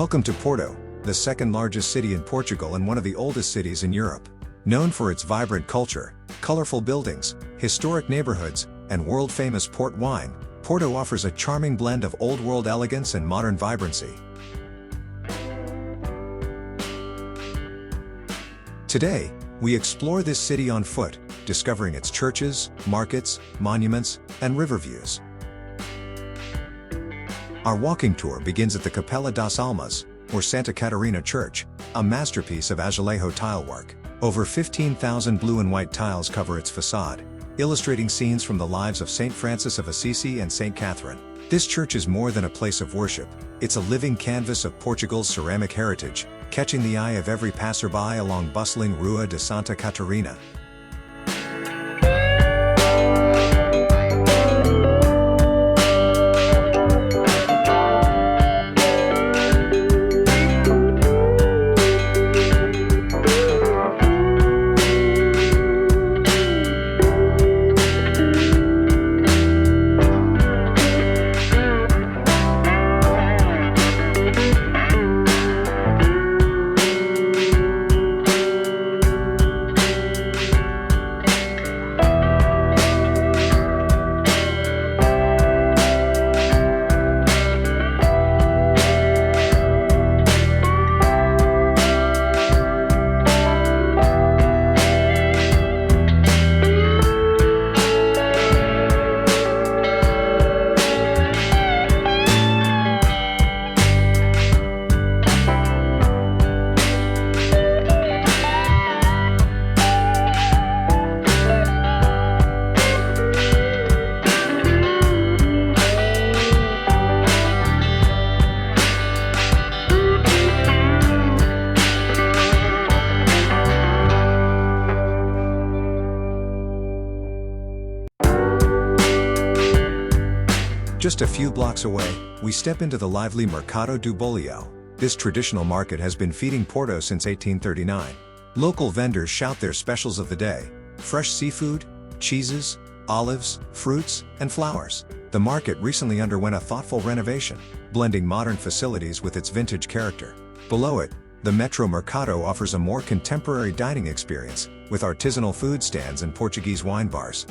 Welcome to Porto, the second largest city in Portugal and one of the oldest cities in Europe. Known for its vibrant culture, colorful buildings, historic neighborhoods, and world-famous port wine, Porto offers a charming blend of old-world elegance and modern vibrancy. Today, we explore this city on foot, discovering its churches, markets, monuments, and river views. Our walking tour begins at the Capela das Almas, or Santa Catarina Church, a masterpiece of azulejo tilework. Over 15,000 blue and white tiles cover its facade, illustrating scenes from the lives of Saint Francis of Assisi and Saint Catherine. This church is more than a place of worship. It's a living canvas of Portugal's ceramic heritage, catching the eye of every passerby along bustling Rua de Santa Catarina. Just a few blocks away, we step into the lively Mercado do Bolio. This traditional market has been feeding Porto since 1839. Local vendors shout their specials of the day: fresh seafood, cheeses, olives, fruits, and flowers. The market recently underwent a thoughtful renovation, blending modern facilities with its vintage character. Below it, the Metro Mercado offers a more contemporary dining experience, with artisanal food stands and Portuguese wine bars.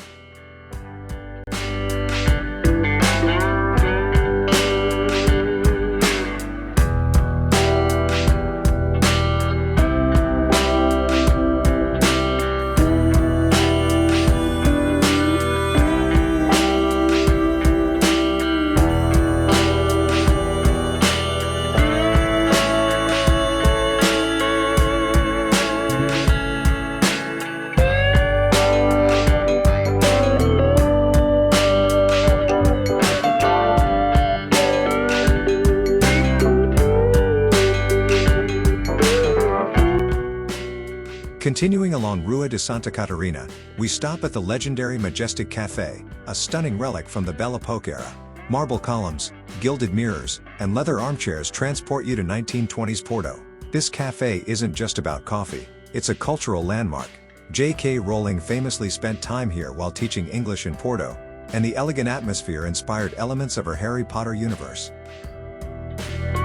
Continuing along Rua de Santa Catarina, we stop at the legendary Majestic Cafe, a stunning relic from the Belle Époque era. Marble columns, gilded mirrors, and leather armchairs transport you to 1920s Porto. This cafe isn't just about coffee, it's a cultural landmark. J.K. Rowling famously spent time here while teaching English in Porto, and the elegant atmosphere inspired elements of her Harry Potter universe.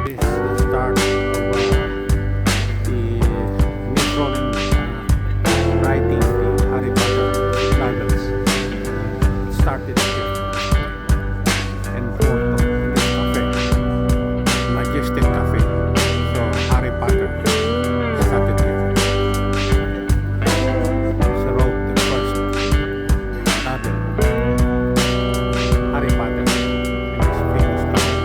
This is the start of writing the Harry Potter novels. Started here in Porto, in this cafe, Majestic Cafe. So Harry Potter started here. She wrote the first novel, Harry Potter, in this famous cafe.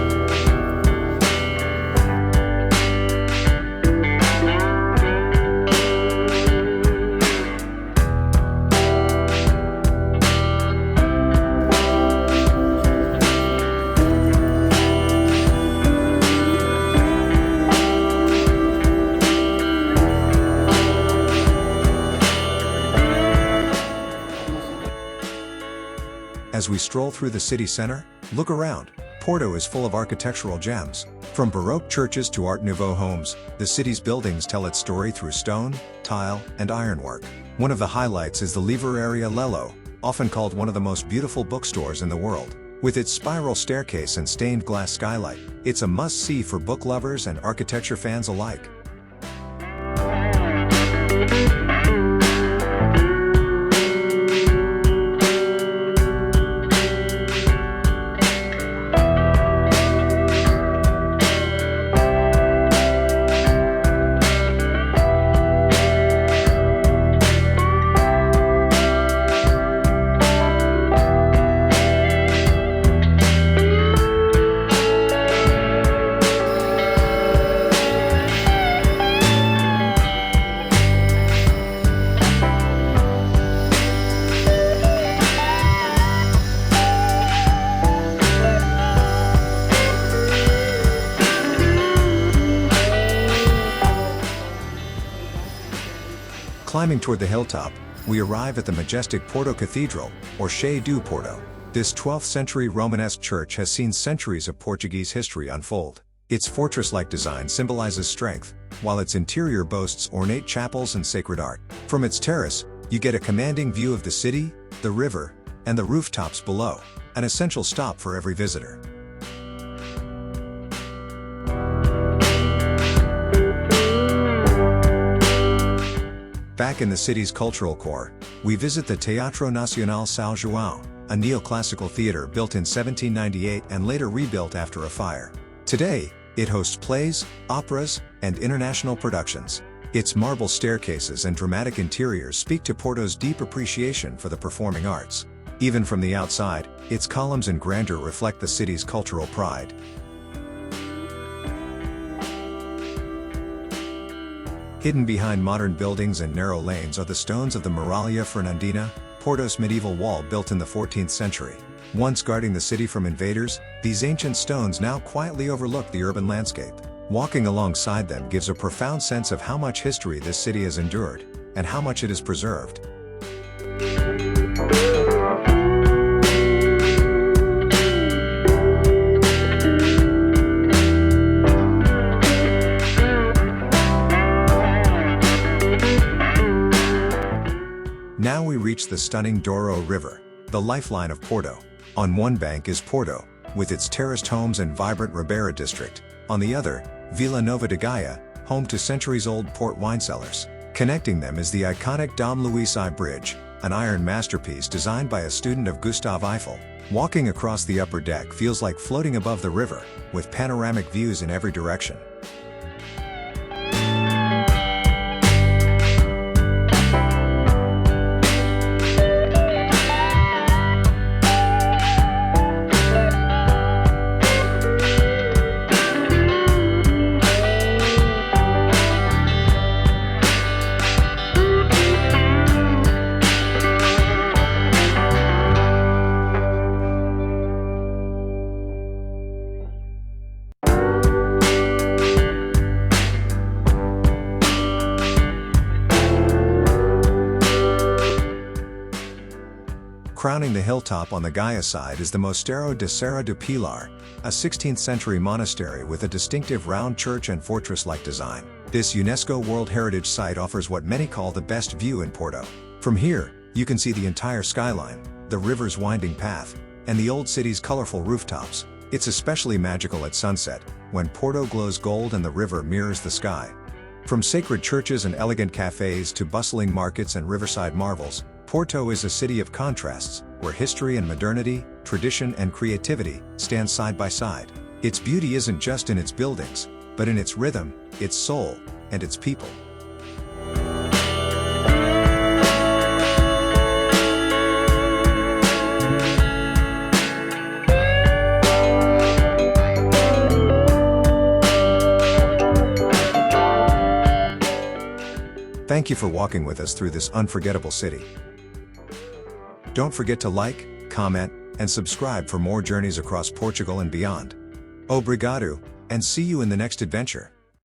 As we stroll through the city center, look around. Porto is full of architectural gems. From Baroque churches to Art Nouveau homes, the city's buildings tell its story through stone, tile, and ironwork. One of the highlights is the Livraria Lello, often called one of the most beautiful bookstores in the world. With its spiral staircase and stained glass skylight, it's a must-see for book lovers and architecture fans alike. Climbing toward the hilltop, we arrive at the majestic Porto Cathedral, or Cheio do Porto. This 12th century Romanesque church has seen centuries of Portuguese history unfold. Its fortress-like design symbolizes strength, while its interior boasts ornate chapels and sacred art. From its terrace, you get a commanding view of the city, the river, and the rooftops below, an essential stop for every visitor. Back in the city's cultural core, we visit the Teatro Nacional São João, a neoclassical theater built in 1798 and later rebuilt after a fire. Today, it hosts plays, operas, and international productions. Its marble staircases and dramatic interiors speak to Porto's deep appreciation for the performing arts. Even from the outside, its columns and grandeur reflect the city's cultural pride. Hidden behind modern buildings and narrow lanes are the stones of the Muralha Fernandina, Porto's medieval wall built in the 14th century. Once guarding the city from invaders, these ancient stones now quietly overlook the urban landscape. Walking alongside them gives a profound sense of how much history this city has endured, and how much it is preserved. Now we reach the stunning Douro River, the lifeline of Porto. On one bank is Porto, with its terraced homes and vibrant Ribeira district. On the other, Vila Nova de Gaia, home to centuries-old port wine cellars. Connecting them is the iconic Dom Luís I Bridge, an iron masterpiece designed by a student of Gustave Eiffel. Walking across the upper deck feels like floating above the river, with panoramic views in every direction. Crowning the hilltop on the Gaia side is the Mosteiro de Serra do Pilar, a 16th century monastery with a distinctive round church and fortress-like design. This UNESCO World Heritage Site offers what many call the best view in Porto. From here, you can see the entire skyline, the river's winding path, and the old city's colorful rooftops. It's especially magical at sunset, when Porto glows gold and the river mirrors the sky. From sacred churches and elegant cafes to bustling markets and riverside marvels, Porto is a city of contrasts, where history and modernity, tradition and creativity, stand side by side. Its beauty isn't just in its buildings, but in its rhythm, its soul, and its people. Thank you for walking with us through this unforgettable city. Don't forget to like, comment, and subscribe for more journeys across Portugal and beyond. Obrigado, and see you in the next adventure.